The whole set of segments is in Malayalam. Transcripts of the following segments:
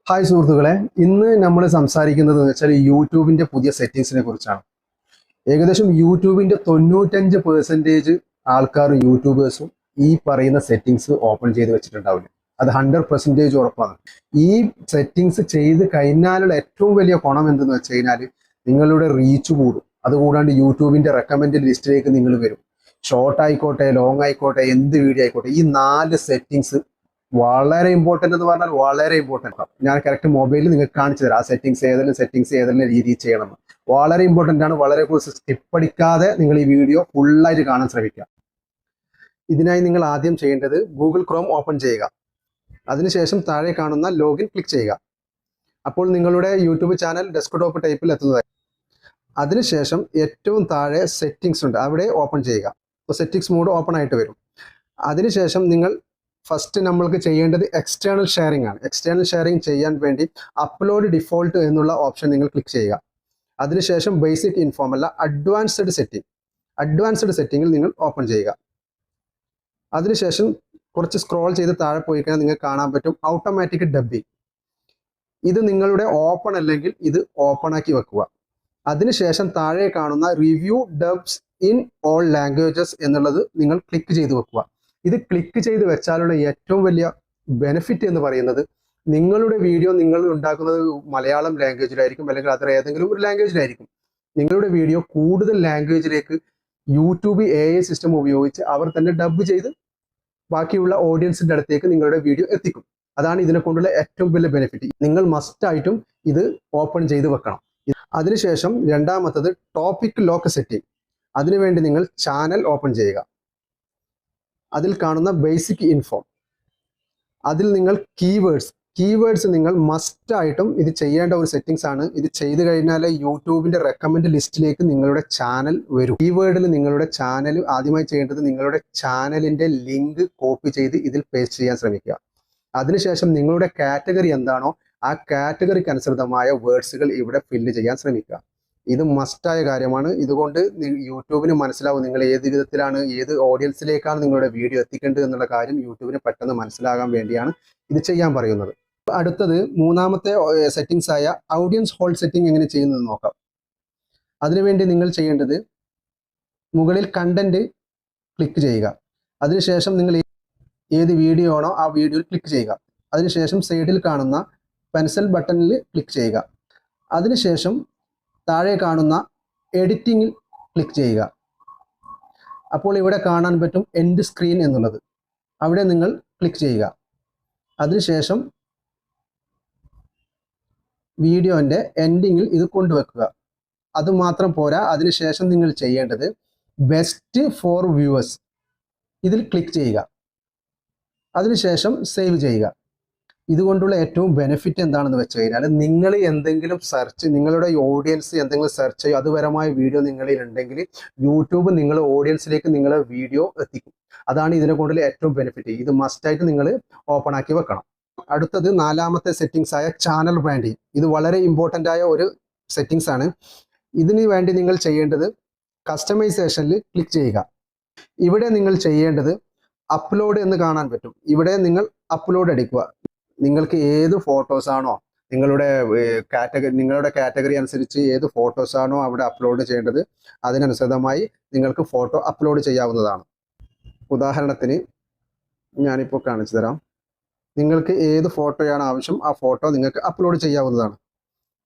ഹായ് സുഹൃത്തുക്കളെ, ഇന്ന് നമ്മൾ സംസാരിക്കുന്നത് എന്ന് വെച്ചാൽ യൂട്യൂബിന്റെ പുതിയ സെറ്റിങ്സിനെ കുറിച്ചാണ്. ഏകദേശം യൂട്യൂബിന്റെ 95% ആൾക്കാരും യൂട്യൂബേഴ്സും ഈ പറയുന്ന സെറ്റിങ്സ് ഓപ്പൺ ചെയ്ത് വെച്ചിട്ടുണ്ടാവില്ല. അത് 100% ഉറപ്പാണ്. ഈ സെറ്റിങ്സ് ചെയ്ത് കഴിഞ്ഞാലുള്ള ഏറ്റവും വലിയ ഗുണം എന്തെന്ന് വെച്ച് കഴിഞ്ഞാൽ നിങ്ങളുടെ റീച്ച് കൂടും. അതുകൂടാണ്ട് യൂട്യൂബിന്റെ റെക്കമെൻഡ് ലിസ്റ്റിലേക്ക് നിങ്ങൾ വരും. ഷോർട്ട് ആയിക്കോട്ടെ, ലോങ് ആയിക്കോട്ടെ, എന്ത് വീഡിയോ ആയിക്കോട്ടെ, ഈ 4 സെറ്റിങ്സ് വളരെ ഇമ്പോർട്ടൻ്റ് എന്ന് പറഞ്ഞാൽ വളരെ ഇമ്പോർട്ടൻ്റ്. ഞാൻ കറക്റ്റ് മൊബൈലിൽ നിങ്ങൾക്ക് കാണിച്ചു തരാം. ആ സെറ്റിങ്സ് ഏതെല്ലാം രീതിയിൽ ചെയ്യണം. വളരെ ഇമ്പോർട്ടൻ്റ് ആണ്. വളരെ കുറച്ച് സ്കിപ്പ് അടിക്കാതെ നിങ്ങൾ ഈ വീഡിയോ ഫുള്ളായിട്ട് കാണാൻ ശ്രമിക്കുക. ഇതിനായി നിങ്ങൾ ആദ്യം ചെയ്യേണ്ടത് ഗൂഗിൾ ക്രോം ഓപ്പൺ ചെയ്യുക. അതിനുശേഷം താഴെ കാണുന്ന ലോഗിൻ ക്ലിക്ക് ചെയ്യുക. അപ്പോൾ നിങ്ങളുടെ യൂട്യൂബ് ചാനൽ ഡെസ്ക്ടോപ്പ് ടൈപ്പിൽ എത്തുന്നതായി. അതിനുശേഷം ഏറ്റവും താഴെ സെറ്റിങ്സ് ഉണ്ട്, അവിടെ ഓപ്പൺ ചെയ്യുക. അപ്പോൾ സെറ്റിങ്സ് മോഡ് ഓപ്പൺ ആയിട്ട് വരും. അതിനുശേഷം നിങ്ങൾ ഫസ്റ്റ് നമ്മൾക്ക് ചെയ്യേണ്ടത് എക്സ്റ്റേണൽ ഷെയറിംഗ് ആണ്. എക്സ്റ്റേണൽ ഷെയറിംഗ് ചെയ്യാൻ വേണ്ടി അപ്ലോഡ് ഡിഫോൾട്ട് എന്നുള്ള ഓപ്ഷൻ നിങ്ങൾ ക്ലിക്ക് ചെയ്യുക. അതിനുശേഷം ബേസിക് ഇൻഫോം അല്ല, അഡ്വാൻസ്ഡ് സെറ്റിംഗിൽ നിങ്ങൾ ഓപ്പൺ ചെയ്യുക. അതിനുശേഷം കുറച്ച് സ്ക്രോൾ ചെയ്ത് താഴെ പോയി കഴിഞ്ഞാൽ നിങ്ങൾക്ക് കാണാൻ പറ്റും ഓട്ടോമാറ്റിക് ഡബ്ബിംഗ്. ഇത് നിങ്ങളുടെ ഓപ്പൺ അല്ലെങ്കിൽ ഇത് ഓപ്പൺ ആക്കി വെക്കുക. അതിനുശേഷം താഴെ കാണുന്ന റിവ്യൂ ഡബ്സ് ഇൻ ഓൾ ലാംഗ്വേജസ് എന്നുള്ളത് നിങ്ങൾ ക്ലിക്ക് ചെയ്ത് വെക്കുക. ഇത് ക്ലിക്ക് ചെയ്ത് വെച്ചാലുള്ള ഏറ്റവും വലിയ ബെനിഫിറ്റ് എന്ന് പറയുന്നത്, നിങ്ങളുടെ വീഡിയോ നിങ്ങൾ ഉണ്ടാക്കുന്നത് മലയാളം ലാംഗ്വേജിലായിരിക്കും, അല്ലെങ്കിൽ അതർ ഏതെങ്കിലും ഒരു ലാംഗ്വേജിലായിരിക്കും. നിങ്ങളുടെ വീഡിയോ കൂടുതൽ ലാംഗ്വേജിലേക്ക് യൂട്യൂബ് AI സിസ്റ്റം ഉപയോഗിച്ച് അവർ തന്നെ ഡബ് ചെയ്ത് ബാക്കിയുള്ള ഓഡിയൻസിന്റെ അടുത്തേക്ക് നിങ്ങളുടെ വീഡിയോ എത്തിക്കും. അതാണ് ഇതിനെ കൊണ്ടുള്ള ഏറ്റവും വലിയ ബെനിഫിറ്റ്. നിങ്ങൾ മസ്റ്റായിട്ടും ഇത് ഓപ്പൺ ചെയ്ത് വെക്കണം. അതിനുശേഷം രണ്ടാമത്തത് ടോപ്പിക് ലോക്ക് സെറ്റിംഗ്. അതിനുവേണ്ടി നിങ്ങൾ ചാനൽ ഓപ്പൺ ചെയ്യുക. അതിൽ കാണുന്ന ബേസിക് ഇൻഫോ, അതിൽ നിങ്ങൾ കീവേഡ്സ് നിങ്ങൾ മസ്റ്റായിട്ടും ഇത് ചെയ്യേണ്ട ഒരു സെറ്റിങ്സ് ആണ്. ഇത് ചെയ്ത് കഴിഞ്ഞാൽ യൂട്യൂബിന്റെ റെക്കമെൻഡ് ലിസ്റ്റിലേക്ക് നിങ്ങളുടെ ചാനൽ വരും. കീവേഡിൽ നിങ്ങളുടെ ചാനൽ ആദ്യമായി ചെയ്യേണ്ടത് നിങ്ങളുടെ ചാനലിന്റെ ലിങ്ക് കോപ്പി ചെയ്ത് ഇതിൽ പേസ്റ്റ് ചെയ്യാൻ ശ്രമിക്കുക. അതിനുശേഷം നിങ്ങളുടെ കാറ്റഗറി എന്താണോ ആ കാറ്റഗറിക്ക് അനുസൃതമായ വേർഡ്സുകൾ ഇവിടെ ഫില്ല് ചെയ്യാൻ ശ്രമിക്കുക. ഇത് മസ്റ്റായ കാര്യമാണ്. ഇതുകൊണ്ട് യൂട്യൂബിന് മനസ്സിലാവും നിങ്ങൾ ഏത് വിധത്തിലാണ്, ഏത് ഓഡിയൻസിലേക്കാണ് നിങ്ങളുടെ വീഡിയോ എത്തിക്കേണ്ടത് എന്നുള്ള കാര്യം യൂട്യൂബിന് പെട്ടെന്ന് മനസ്സിലാകാൻ വേണ്ടിയാണ് ഇത് ചെയ്യാൻ പറയുന്നത്. അടുത്തത് മൂന്നാമത്തെ സെറ്റിങ്സ് ആയ ഓഡിയൻസ് ഹോൾഡ് സെറ്റിംഗ് എങ്ങനെ ചെയ്യുന്നത് നോക്കാം. അതിനുവേണ്ടി നിങ്ങൾ ചെയ്യേണ്ടത് മുകളിൽ കണ്ടന്റ് ക്ലിക്ക് ചെയ്യുക. അതിനുശേഷം നിങ്ങൾ ഏത് വീഡിയോ ആണോ ആ വീഡിയോയിൽ ക്ലിക്ക് ചെയ്യുക. അതിനുശേഷം സൈഡിൽ കാണുന്ന പെൻസിൽ ബട്ടണിൽ ക്ലിക്ക് ചെയ്യുക. അതിനുശേഷം താഴെ കാണുന്ന എഡിറ്റിംഗിൽ ക്ലിക്ക് ചെയ്യുക. അപ്പോൾ ഇവിടെ കാണാൻ പറ്റും എൻഡ് സ്ക്രീൻ എന്നുള്ളത്, അവിടെ നിങ്ങൾ ക്ലിക്ക് ചെയ്യുക. അതിനുശേഷം വീഡിയോൻ്റെ എൻഡിങ്ങിൽ ഇത് കൊണ്ടുവെക്കുക. അതുമാത്രം പോരാ, അതിനുശേഷം നിങ്ങൾ ചെയ്യേണ്ടത് ബെസ്റ്റ് ഫോർ വ്യൂവേഴ്സ് ഇതിൽ ക്ലിക്ക് ചെയ്യുക. അതിനുശേഷം സേവ് ചെയ്യുക. ഇതുകൊണ്ടുള്ള ഏറ്റവും ബെനിഫിറ്റ് എന്താണെന്ന് വെച്ച് കഴിഞ്ഞാൽ, നിങ്ങൾ എന്തെങ്കിലും നിങ്ങളുടെ ഓഡിയൻസ് എന്തെങ്കിലും സെർച്ച് ചെയ്യും, അതുപരമായ വീഡിയോ നിങ്ങളിൽ ഉണ്ടെങ്കിൽ യൂട്യൂബ് നിങ്ങളുടെ ഓഡിയൻസിലേക്ക് നിങ്ങളുടെ വീഡിയോ എത്തിക്കും. അതാണ് ഇതിനെ കൊണ്ടുള്ള ഏറ്റവും ബെനിഫിറ്റ്. ഇത് മസ്റ്റായിട്ട് നിങ്ങൾ ഓപ്പൺ ആക്കി വെക്കണം. അടുത്തത് നാലാമത്തെ സെറ്റിങ്സ് ആയ ചാനൽ ബ്രാൻഡിങ്. ഇത് വളരെ ഇമ്പോർട്ടൻ്റ് ആയ ഒരു സെറ്റിങ്സ് ആണ്. ഇതിന് വേണ്ടി നിങ്ങൾ ചെയ്യേണ്ടത് കസ്റ്റമൈസേഷനിൽ ക്ലിക്ക് ചെയ്യുക. ഇവിടെ നിങ്ങൾ ചെയ്യേണ്ടത് അപ്ലോഡ് എന്ന് കാണാൻ പറ്റും. ഇവിടെ നിങ്ങൾ അപ്ലോഡ് അടിക്കുക. നിങ്ങൾക്ക് ഏത് ഫോട്ടോസാണോ നിങ്ങളുടെ കാറ്റഗറി അനുസരിച്ച് ഏത് ഫോട്ടോസാണോ അവിടെ അപ്ലോഡ് ചെയ്യേണ്ടത് അതിനനുസൃതമായി നിങ്ങൾക്ക് ഫോട്ടോ അപ്ലോഡ് ചെയ്യാവുന്നതാണ്. ഉദാഹരണത്തിന് ഞാനിപ്പോൾ കാണിച്ചു തരാം. നിങ്ങൾക്ക് ഏത് ഫോട്ടോയാണ് ആവശ്യം ആ ഫോട്ടോ നിങ്ങൾക്ക് അപ്ലോഡ് ചെയ്യാവുന്നതാണ്.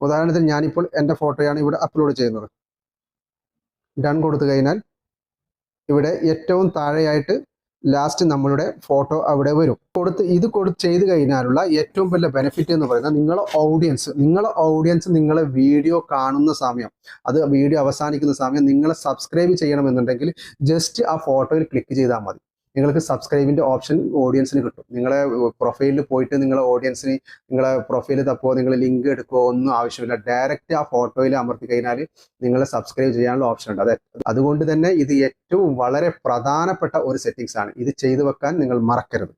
ഉദാഹരണത്തിന് ഞാനിപ്പോൾ എൻ്റെ ഫോട്ടോയാണ് ഇവിടെ അപ്ലോഡ് ചെയ്യുന്നത്. ഡൺ കൊടുത്തു കഴിഞ്ഞാൽ ഇവിടെ ഏറ്റവും താഴെയായിട്ട് ലാസ്റ്റ് നമ്മളുടെ ഫോട്ടോ അവിടെ വരും. ഇത് ചെയ്ത് കഴിഞ്ഞാലുള്ള ഏറ്റവും വലിയ ബെനിഫിറ്റ് എന്ന് പറയുന്നത്, നിങ്ങളെ ഓഡിയൻസ് നിങ്ങളെ വീഡിയോ കാണുന്ന സമയം, അത് വീഡിയോ അവസാനിക്കുന്ന സമയം നിങ്ങൾ സബ്സ്ക്രൈബ് ചെയ്യണമെന്നുണ്ടെങ്കിൽ ജസ്റ്റ് ആ ഫോട്ടോയിൽ ക്ലിക്ക് ചെയ്താൽ മതി. നിങ്ങൾക്ക് സബ്സ്ക്രൈബിൻ്റെ ഓപ്ഷൻ ഓഡിയൻസിന് കിട്ടും. നിങ്ങളെ പ്രൊഫൈലിൽ പോയിട്ട് നിങ്ങളെ പ്രൊഫൈൽ തപ്പോ നിങ്ങൾ ലിങ്ക് എടുക്കുകയോ ഒന്നും ആവശ്യമില്ല. ഡയറക്റ്റ് ആ ഫോട്ടോയിൽ അമർത്തി കഴിഞ്ഞാൽ നിങ്ങളെ സബ്സ്ക്രൈബ് ചെയ്യാനുള്ള ഓപ്ഷൻ ഉണ്ട്. അതുകൊണ്ട് തന്നെ ഇത് ഏറ്റവും വളരെ പ്രധാനപ്പെട്ട ഒരു സെറ്റിങ്സ് ആണ്. ഇത് ചെയ്തു വെക്കാൻ നിങ്ങൾ മറക്കരുത്.